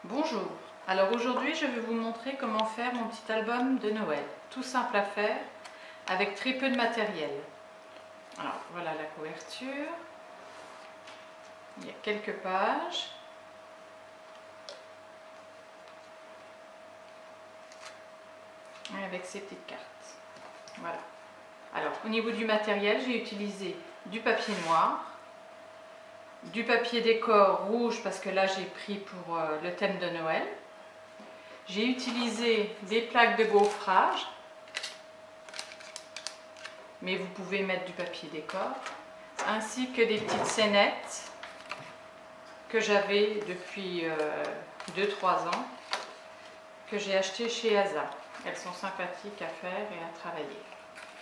Bonjour, alors aujourd'hui je vais vous montrer comment faire mon petit album de Noël. Tout simple à faire, avec très peu de matériel. Alors voilà la couverture, il y a quelques pages. Et avec ces petites cartes. Voilà. Alors au niveau du matériel, j'ai utilisé du papier noir, du papier décor rouge parce que là j'ai pris pour le thème de Noël. J'ai utilisé des plaques de gaufrage, mais vous pouvez mettre du papier décor, ainsi que des petites scénettes que j'avais depuis 2-3 ans, que j'ai achetées chez Asa. Elles sont sympathiques à faire et à travailler.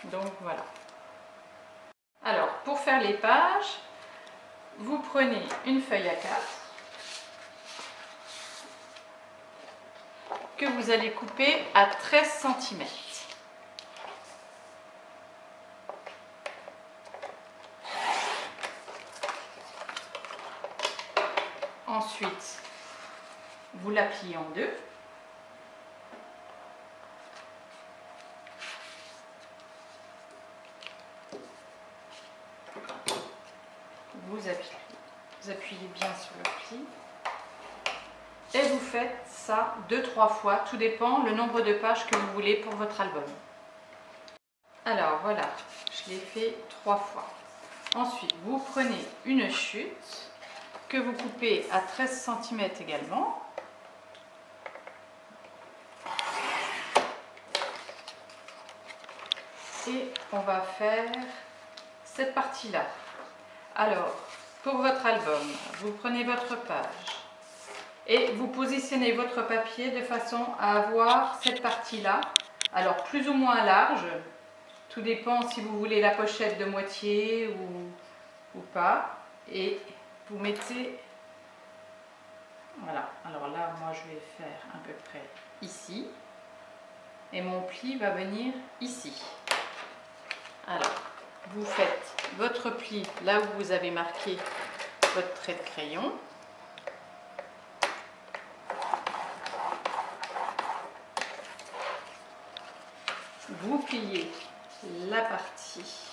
Donc voilà. Alors pour faire les pages, vous prenez une feuille A4 que vous allez couper à 13 cm. Ensuite, vous la pliez en deux. Vous appuyez bien sur le pli. Et vous faites ça 2-3 fois, tout dépend le nombre de pages que vous voulez pour votre album. Alors voilà, je l'ai fait 3 fois. Ensuite, vous prenez une chute que vous coupez à 13 cm également. Et on va faire cette partie-là. Alors, pour votre album, vous prenez votre page et vous positionnez votre papier de façon à avoir cette partie-là, alors plus ou moins large, tout dépend si vous voulez la pochette de moitié ou pas, et vous mettez, voilà, alors là moi je vais faire à peu près ici, et mon pli va venir ici. Alors, vous faites votre pli là où vous avez marqué votre trait de crayon. Vous pliez la partie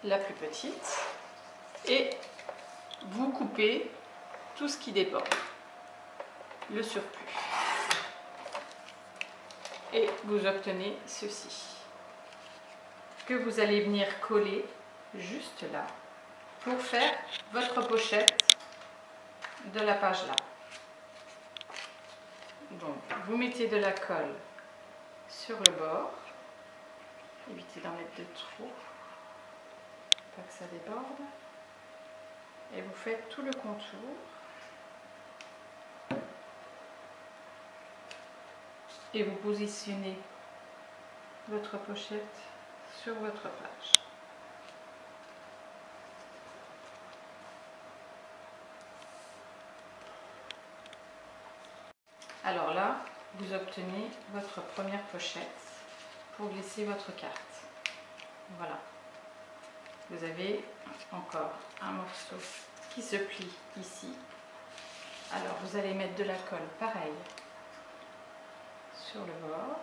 la plus petite et vous coupez tout ce qui déborde, le surplus. Et vous obtenez ceci, que vous allez venir coller juste là pour faire votre pochette de la page là. Donc vous mettez de la colle sur le bord, évitez d'en mettre de trop, pas que ça déborde, et vous faites tout le contour. Et vous positionnez votre pochette sur votre page. Alors là, vous obtenez votre première pochette pour glisser votre carte. Voilà. Vous avez encore un morceau qui se plie ici. Alors vous allez mettre de la colle pareil sur le bord.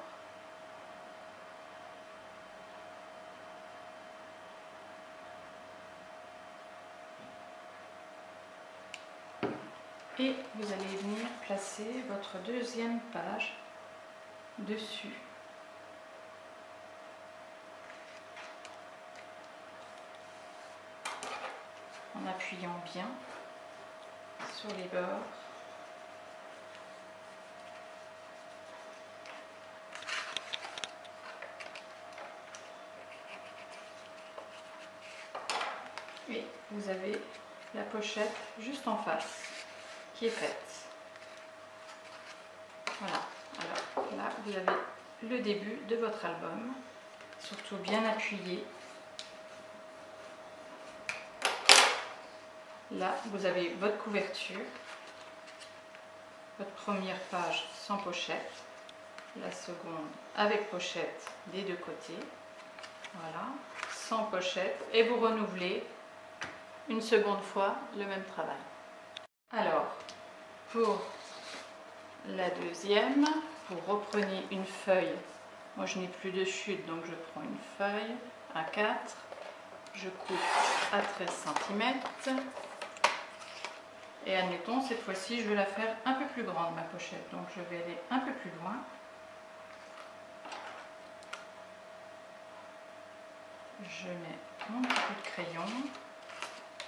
Et vous allez venir placer votre deuxième page dessus. En appuyant bien sur les bords. Et vous avez la pochette juste en face qui est faite. Voilà, alors là vous avez le début de votre album, surtout bien appuyé. Là vous avez votre couverture, votre première page sans pochette, la seconde avec pochette des deux côtés, voilà, sans pochette, et vous renouvelez une seconde fois le même travail. Alors Pour la deuxième, vous reprenez une feuille. Moi je n'ai plus de chute, donc je prends une feuille A4, je coupe à 13 cm. Et admettons, cette fois-ci, je vais la faire un peu plus grande, ma pochette. Donc je vais aller un peu plus loin. Je mets mon petit coup de crayon.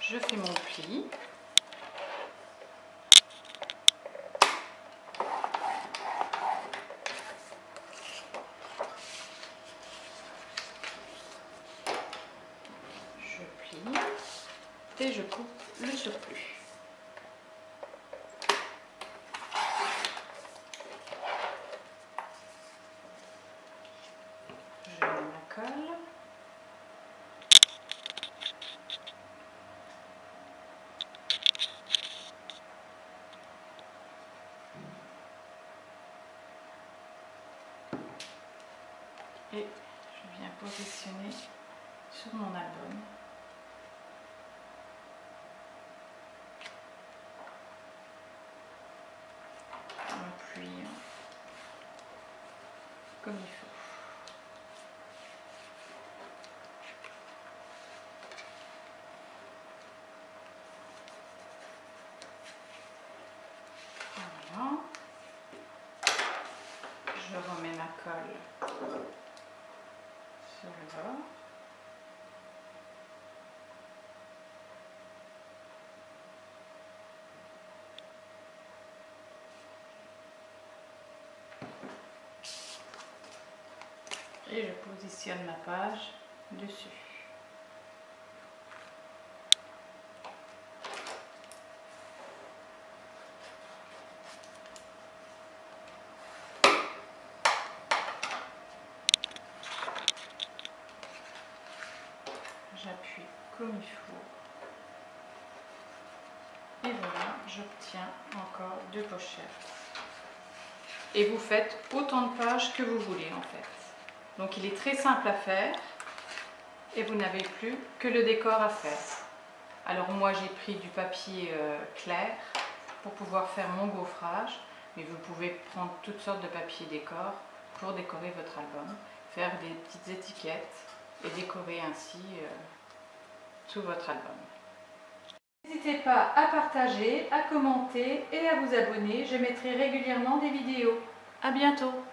Je fais mon pli. Je plie et je coupe le surplus. Je mets ma colle. Et je viens positionner sur mon album. En appuyant comme il faut. Voilà. Je remets ma colle sur le bord. Et je positionne ma page dessus. J'appuie comme il faut. Et voilà, j'obtiens encore 2 pochettes. Et vous faites autant de pages que vous voulez en fait. Donc il est très simple à faire et vous n'avez plus que le décor à faire. Alors moi j'ai pris du papier clair pour pouvoir faire mon gaufrage, mais vous pouvez prendre toutes sortes de papier décor pour décorer votre album, faire des petites étiquettes et décorer ainsi tout votre album. N'hésitez pas à partager, à commenter et à vous abonner, je mettrai régulièrement des vidéos. À bientôt!